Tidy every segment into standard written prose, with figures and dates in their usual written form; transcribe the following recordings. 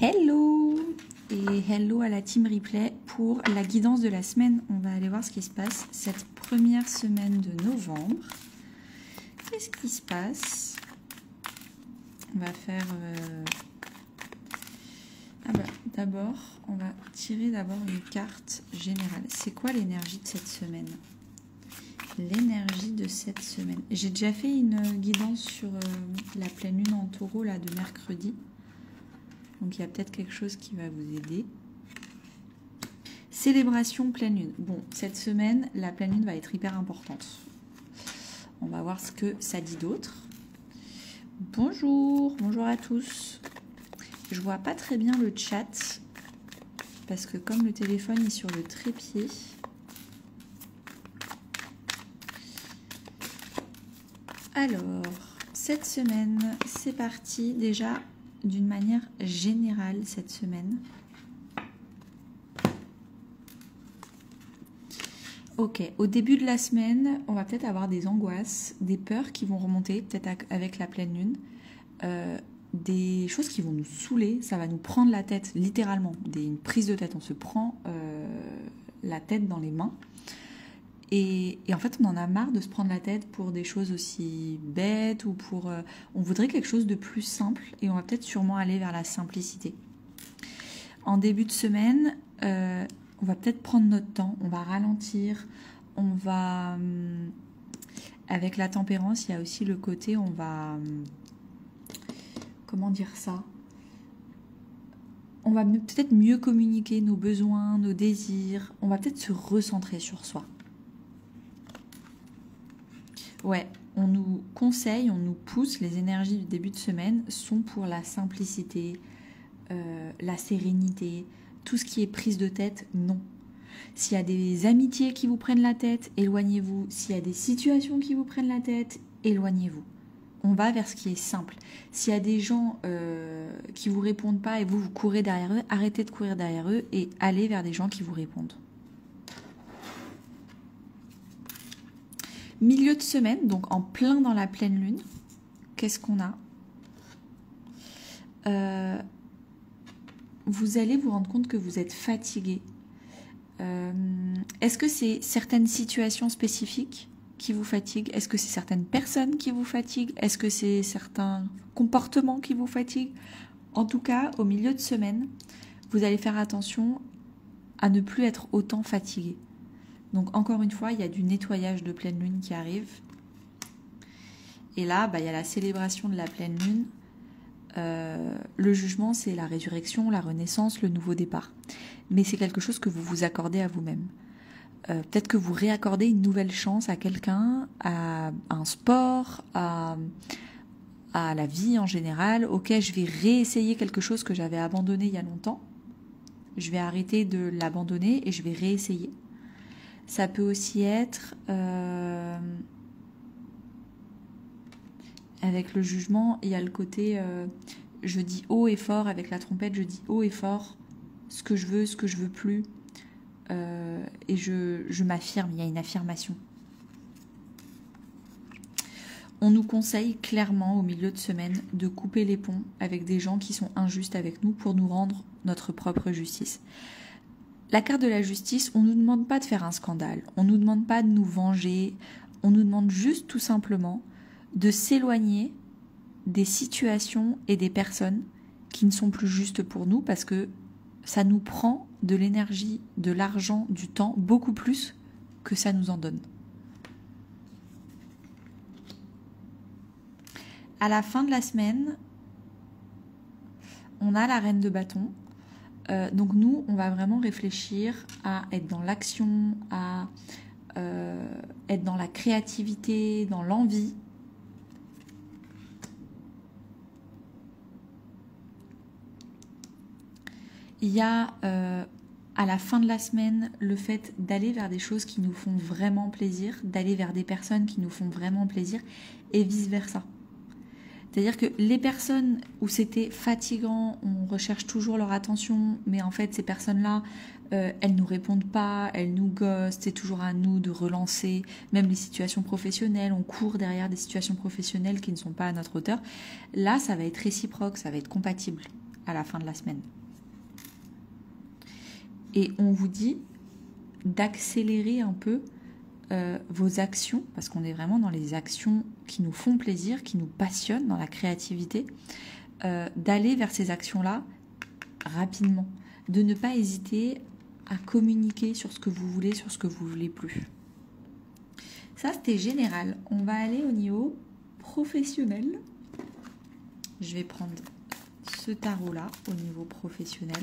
Hello et hello à la team replay pour la guidance de la semaine. On va aller voir ce qui se passe cette première semaine de novembre. Qu'est-ce qui se passe? On va faire... d'abord, on va tirer d'abord une carte générale. C'est quoi l'énergie de cette semaine? L'énergie de cette semaine. J'ai déjà fait une guidance sur la pleine lune en taureau là, de mercredi. Donc il y a peut-être quelque chose qui va vous aider. Célébration pleine lune. Bon, cette semaine, la pleine lune va être hyper importante. On va voir ce que ça dit d'autre. Bonjour, bonjour à tous. Je vois pas très bien le chat parce que comme le téléphone est sur le trépied. Alors, cette semaine, c'est parti déjà d'une manière générale cette semaine. Ok, au début de la semaine, on va peut-être avoir des angoisses, des peurs qui vont remonter, peut-être avec la pleine lune, des choses qui vont nous saouler, ça va nous prendre la tête, littéralement, une prise de tête, on se prend la tête dans les mains. Et en fait, on en a marre de se prendre la tête pour des choses aussi bêtes ou pour... on voudrait quelque chose de plus simple et on va peut-être sûrement aller vers la simplicité. En début de semaine, on va peut-être prendre notre temps, on va ralentir, on va... avec la tempérance, il y a aussi le côté, on va... comment dire ça? On va peut-être mieux communiquer nos besoins, nos désirs, on va peut-être se recentrer sur soi. Ouais, on nous conseille, on nous pousse, les énergies du début de semaine sont pour la simplicité, la sérénité, tout ce qui est prise de tête, non. S'il y a des amitiés qui vous prennent la tête, éloignez-vous. S'il y a des situations qui vous prennent la tête, éloignez-vous. On va vers ce qui est simple. S'il y a des gens qui ne vous répondent pas et vous courez derrière eux, arrêtez de courir derrière eux et allez vers des gens qui vous répondent. Milieu de semaine, donc en plein dans la pleine lune, qu'est-ce qu'on a? Vous allez vous rendre compte que vous êtes fatigué. Est-ce que c'est certaines situations spécifiques qui vous fatiguent? Est-ce que c'est certaines personnes qui vous fatiguent? Est-ce que c'est certains comportements qui vous fatiguent? En tout cas, au milieu de semaine, vous allez faire attention à ne plus être autant fatigué. Donc encore une fois, il y a du nettoyage de pleine lune qui arrive. Et là, il y a la célébration de la pleine lune. Le jugement, c'est la résurrection, la renaissance, le nouveau départ. Mais c'est quelque chose que vous vous accordez à vous-même. Peut-être que vous réaccordez une nouvelle chance à quelqu'un, à un sport, à la vie en général. Ok, je vais réessayer quelque chose que j'avais abandonné il y a longtemps. Je vais arrêter de l'abandonner et je vais réessayer. Ça peut aussi être, avec le jugement, il y a le côté, je dis haut et fort, avec la trompette, je dis haut et fort, ce que je veux plus, et je m'affirme, il y a une affirmation. On nous conseille clairement au milieu de semaine de couper les ponts avec des gens qui sont injustes avec nous pour nous rendre notre propre justice. La carte de la justice, on ne nous demande pas de faire un scandale, on ne nous demande pas de nous venger, on nous demande juste tout simplement de s'éloigner des situations et des personnes qui ne sont plus justes pour nous parce que ça nous prend de l'énergie, de l'argent, du temps, beaucoup plus que ça nous en donne. À la fin de la semaine, on a la reine de bâton. Donc nous, on va vraiment réfléchir à être dans l'action, à être dans la créativité, dans l'envie. Il y a à la fin de la semaine le fait d'aller vers des choses qui nous font vraiment plaisir, d'aller vers des personnes qui nous font vraiment plaisir et vice-versa. C'est-à-dire que les personnes où c'était fatigant, on recherche toujours leur attention, mais en fait ces personnes-là, elles nous répondent pas, elles nous ghostent, c'est toujours à nous de relancer, même les situations professionnelles, on court derrière des situations professionnelles qui ne sont pas à notre hauteur. Là, ça va être réciproque, ça va être compatible. à la fin de la semaine. Et on vous dit d'accélérer un peu vos actions, parce qu'on est vraiment dans les actions qui nous font plaisir, qui nous passionnent, dans la créativité, d'aller vers ces actions-là rapidement, de ne pas hésiter à communiquer sur ce que vous voulez, sur ce que vous voulez plus. Ça, c'était général. On va aller au niveau professionnel. Je vais prendre ce tarot-là au niveau professionnel.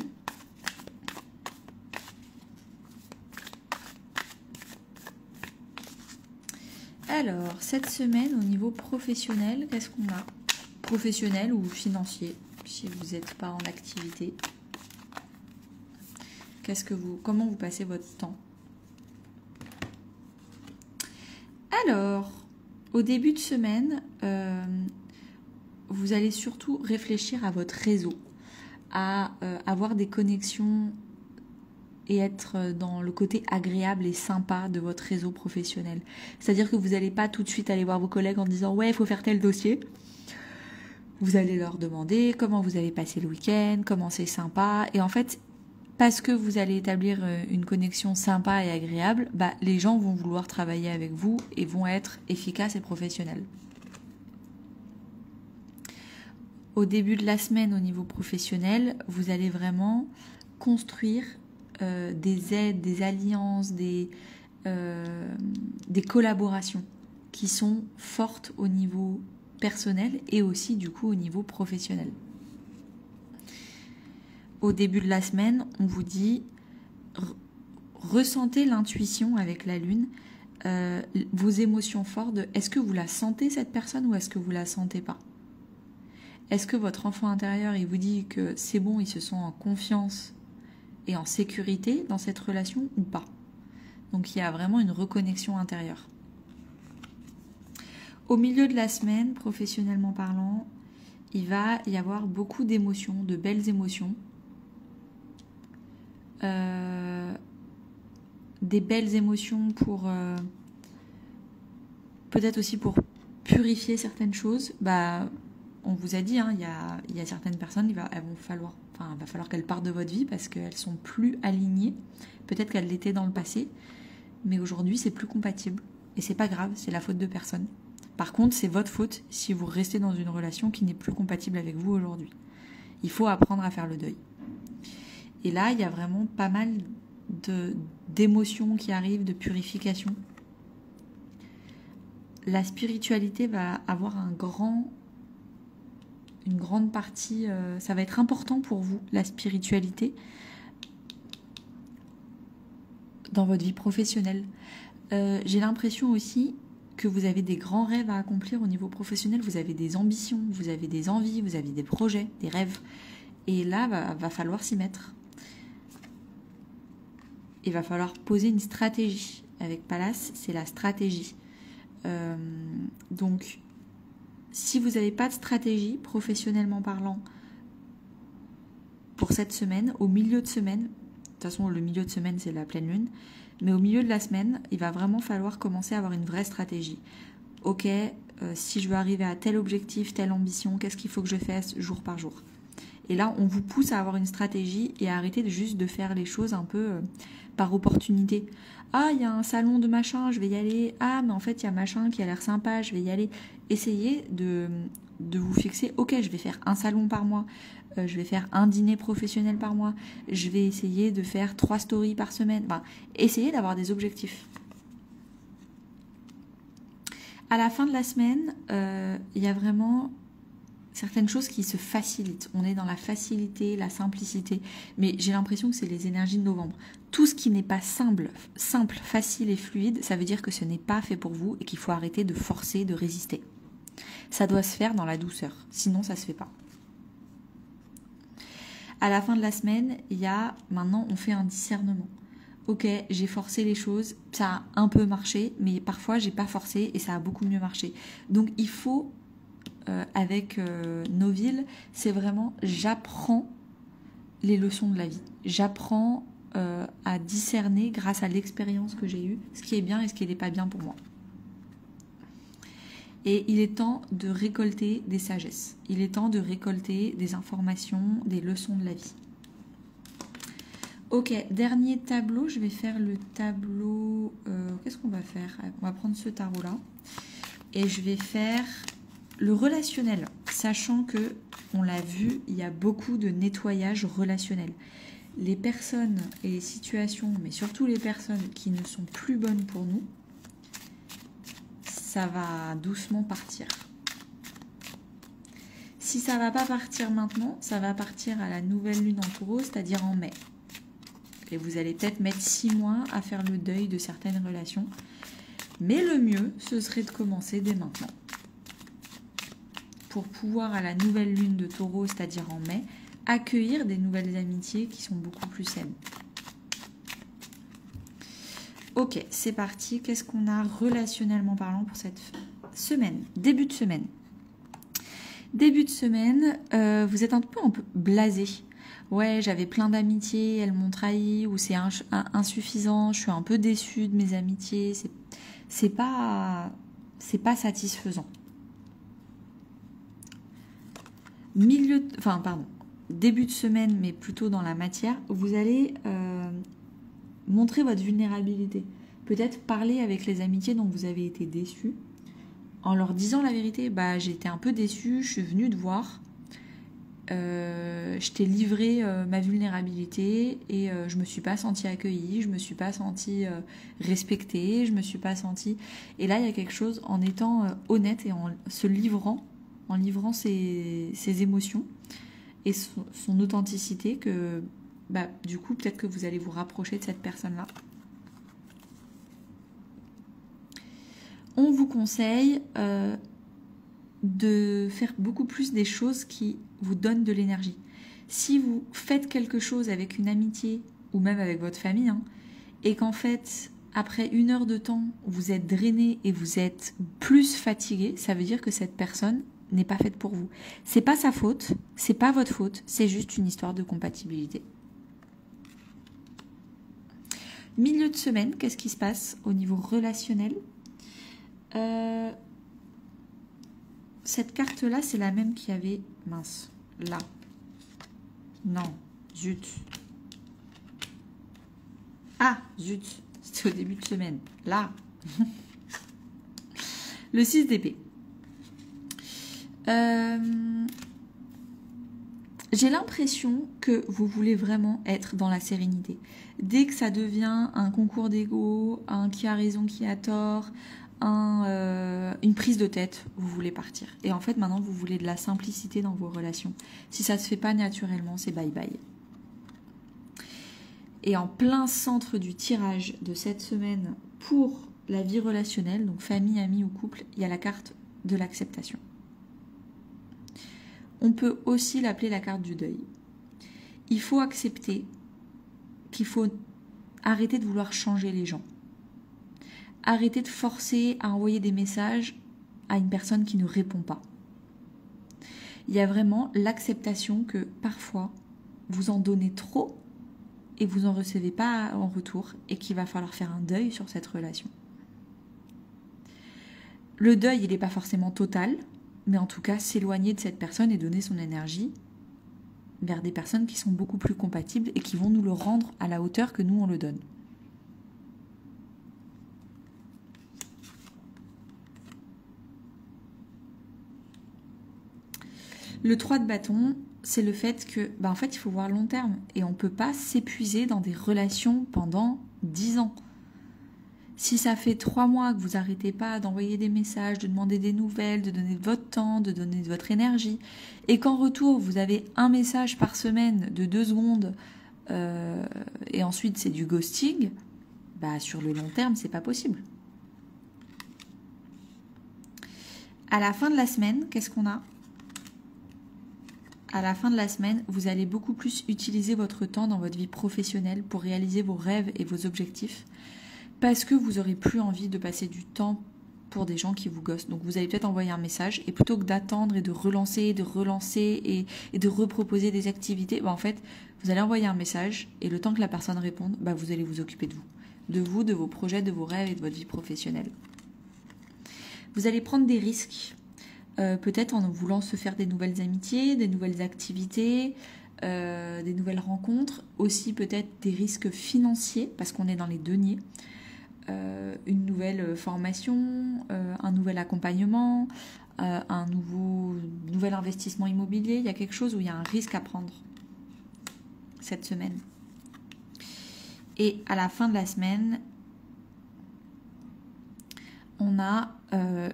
Alors, cette semaine, au niveau professionnel, qu'est-ce qu'on a? Professionnel ou financier, si vous n'êtes pas en activité. Comment vous passez votre temps? Alors, au début de semaine, vous allez surtout réfléchir à votre réseau, à avoir des connexions et être dans le côté agréable et sympa de votre réseau professionnel. C'est-à-dire que vous n'allez pas tout de suite aller voir vos collègues en disant « ouais, il faut faire tel dossier ». Vous allez leur demander comment vous avez passé le week-end, comment c'est sympa. Et en fait, parce que vous allez établir une connexion sympa et agréable, les gens vont vouloir travailler avec vous et vont être efficaces et professionnels. Au début de la semaine, au niveau professionnel, vous allez vraiment construire des aides, des alliances, des collaborations qui sont fortes au niveau personnel et aussi du coup au niveau professionnel. Au début de la semaine, on vous dit ressentez l'intuition avec la lune, vos émotions fortes. Est-ce que vous la sentez cette personne ou est-ce que vous la sentez pas? Est-ce que votre enfant intérieur il vous dit que c'est bon, il se sent en confiance et en sécurité dans cette relation ou pas? Donc il y a vraiment une reconnexion intérieure. Au milieu de la semaine, professionnellement parlant, il va y avoir beaucoup d'émotions, de belles émotions. Des belles émotions pour peut-être aussi pour purifier certaines choses. On vous a dit, il y a certaines personnes, il va falloir qu'elles partent de votre vie parce qu'elles sont plus alignées. Peut-être qu'elles l'étaient dans le passé, mais aujourd'hui c'est plus compatible et c'est pas grave, c'est la faute de personne. Par contre, c'est votre faute si vous restez dans une relation qui n'est plus compatible avec vous aujourd'hui. Il faut apprendre à faire le deuil. Et là, il y a vraiment pas mal d'émotions qui arrivent, de purification. La spiritualité va avoir une grande partie, ça va être important pour vous, la spiritualité, dans votre vie professionnelle. J'ai l'impression aussi que vous avez des grands rêves à accomplir au niveau professionnel, vous avez des ambitions, vous avez des envies, vous avez des projets, des rêves. Et là, va falloir s'y mettre. Il va falloir poser une stratégie. Avec Pallas, c'est la stratégie. Donc, si vous n'avez pas de stratégie, professionnellement parlant, pour cette semaine, au milieu de semaine, de toute façon, le milieu de semaine, c'est la pleine lune, mais au milieu de la semaine, il va vraiment falloir commencer à avoir une vraie stratégie. Ok, si je veux arriver à tel objectif, telle ambition, qu'est-ce qu'il faut que je fasse jour par jour? Et là, on vous pousse à avoir une stratégie et à arrêter juste de faire les choses un peu par opportunité. Ah, il y a un salon de machin, je vais y aller. Ah, mais en fait, il y a machin qui a l'air sympa, je vais y aller. Essayez de vous fixer, ok, je vais faire un salon par mois, je vais faire un dîner professionnel par mois, je vais essayer de faire 3 stories par semaine. Essayez d'avoir des objectifs. À la fin de la semaine, il y a vraiment certaines choses qui se facilitent. On est dans la facilité, la simplicité, mais j'ai l'impression que c'est les énergies de novembre. Tout ce qui n'est pas simple, facile et fluide, ça veut dire que ce n'est pas fait pour vous et qu'il faut arrêter de forcer, de résister. Ça doit se faire dans la douceur, sinon ça se fait pas. À la fin de la semaine, maintenant on fait un discernement. Ok, j'ai forcé les choses, ça a un peu marché, mais parfois j'ai pas forcé et ça a beaucoup mieux marché. Donc il faut, avec Noville, c'est vraiment j'apprends les leçons de la vie. J'apprends à discerner grâce à l'expérience que j'ai eue, ce qui est bien et ce qui n'est pas bien pour moi. Et il est temps de récolter des sagesses. Il est temps de récolter des informations, des leçons de la vie. Ok, dernier tableau. Je vais faire le tableau... qu'est-ce qu'on va faire? On va prendre ce tarot-là. Et je vais faire le relationnel. Sachant que, on l'a vu, il y a beaucoup de nettoyage relationnel. Les personnes et les situations, mais surtout les personnes qui ne sont plus bonnes pour nous, ça va doucement partir. Si ça ne va pas partir maintenant, ça va partir à la nouvelle lune en taureau, c'est-à-dire en mai. Et vous allez peut-être mettre 6 mois à faire le deuil de certaines relations. Mais le mieux, ce serait de commencer dès maintenant. Pour pouvoir, à la nouvelle lune de taureau, c'est-à-dire en mai, accueillir des nouvelles amitiés qui sont beaucoup plus saines. Ok, c'est parti. Qu'est-ce qu'on a relationnellement parlant pour cette semaine? Début de semaine. Début de semaine, vous êtes un peu blasé. Ouais, j'avais plein d'amitiés, elles m'ont trahi, ou c'est insuffisant, je suis un peu déçue de mes amitiés, c'est pas satisfaisant. Début de semaine, mais plutôt dans la matière, vous allez montrer votre vulnérabilité. Peut-être parler avec les amitiés dont vous avez été déçus, en leur disant la vérité. Bah, j'ai été un peu déçue, je suis venue te voir, je t'ai livré ma vulnérabilité et je me suis pas sentie accueillie, je me suis pas sentie respectée, je me suis pas sentie... Et là, il y a quelque chose, en étant honnête et en se livrant, ses émotions et son authenticité, que bah, du coup, peut-être que vous allez vous rapprocher de cette personne-là. On vous conseille de faire beaucoup plus des choses qui vous donnent de l'énergie. Si vous faites quelque chose avec une amitié ou même avec votre famille, et qu'en fait, après 1 heure de temps, vous êtes drainé et vous êtes plus fatigué, ça veut dire que cette personne n'est pas faite pour vous. C'est pas sa faute, c'est pas votre faute, c'est juste une histoire de compatibilité. Milieu de semaine, qu'est-ce qui se passe au niveau relationnel? Cette carte-là, c'est la même qu'il y avait... Mince, là. Non, zut. Ah, zut, c'était au début de semaine. Là. Le 6 d'épée. J'ai l'impression que vous voulez vraiment être dans la sérénité. Dès que ça devient un concours d'ego, un qui a raison, qui a tort, une prise de tête, vous voulez partir. Et en fait, maintenant, vous voulez de la simplicité dans vos relations. Si ça ne se fait pas naturellement, c'est bye bye. Et en plein centre du tirage de cette semaine pour la vie relationnelle, donc famille, amis ou couple, il y a la carte de l'acceptation. On peut aussi l'appeler la carte du deuil. Il faut accepter qu'il faut arrêter de vouloir changer les gens. Arrêter de forcer à envoyer des messages à une personne qui ne répond pas. Il y a vraiment l'acceptation que parfois, vous en donnez trop et vous n'en recevez pas en retour et qu'il va falloir faire un deuil sur cette relation. Le deuil, il n'est pas forcément total, mais en tout cas, s'éloigner de cette personne et donner son énergie vers des personnes qui sont beaucoup plus compatibles et qui vont nous le rendre à la hauteur que nous, on le donne. Le 3 de bâton, c'est le fait que, en fait, il faut voir long terme. Et on ne peut pas s'épuiser dans des relations pendant 10 ans. Si ça fait 3 mois que vous n'arrêtez pas d'envoyer des messages, de demander des nouvelles, de donner de votre temps, de donner de votre énergie, et qu'en retour, vous avez un message par semaine de 2 secondes, et ensuite c'est du ghosting, sur le long terme, c'est pas possible. À la fin de la semaine, qu'est-ce qu'on a ? À la fin de la semaine, vous allez beaucoup plus utiliser votre temps dans votre vie professionnelle pour réaliser vos rêves et vos objectifs, parce que vous n'aurez plus envie de passer du temps pour des gens qui vous ghostent. Donc vous allez peut-être envoyer un message, et plutôt que d'attendre et de relancer et de reproposer des activités, en fait, vous allez envoyer un message, et le temps que la personne réponde, vous allez vous occuper de vous, de vos projets, de vos rêves et de votre vie professionnelle. Vous allez prendre des risques, peut-être en voulant se faire des nouvelles amitiés, des nouvelles activités, des nouvelles rencontres, aussi peut-être des risques financiers, parce qu'on est dans les deniers, une nouvelle formation, un nouvel accompagnement, un nouvel investissement immobilier. Il y a quelque chose où il y a un risque à prendre cette semaine. Et à la fin de la semaine, on a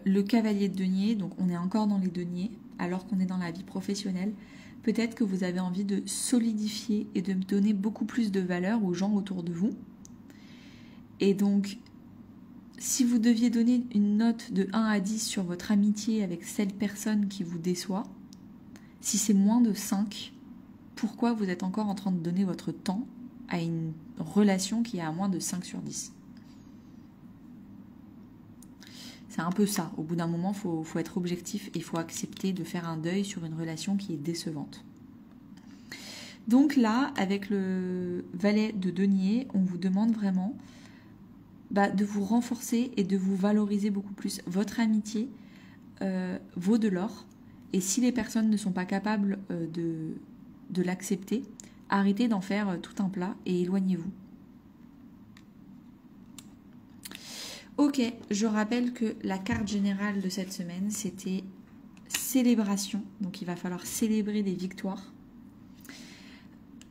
le cavalier de denier, donc on est encore dans les deniers, alors qu'on est dans la vie professionnelle. Peut-être que vous avez envie de solidifier et de donner beaucoup plus de valeur aux gens autour de vous. Et donc, si vous deviez donner une note de 1 à 10 sur votre amitié avec cette personne qui vous déçoit, si c'est moins de 5, pourquoi vous êtes encore en train de donner votre temps à une relation qui est à moins de 5 sur 10 ? C'est un peu ça. Au bout d'un moment, il faut être objectif et il faut accepter de faire un deuil sur une relation qui est décevante. Donc là, avec le valet de denier, on vous demande vraiment de vous renforcer et de vous valoriser beaucoup plus. Votre amitié vaut de l'or. Et si les personnes ne sont pas capables de l'accepter, arrêtez d'en faire tout un plat et éloignez-vous. Ok, je rappelle que la carte générale de cette semaine, c'était célébration. Donc il va falloir célébrer des victoires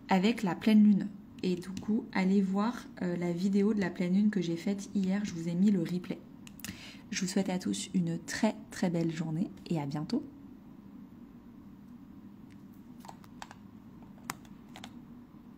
avec la pleine lune. Et du coup, allez voir la vidéo de la pleine lune que j'ai faite hier. Je vous ai mis le replay. Je vous souhaite à tous une très très belle journée et à bientôt.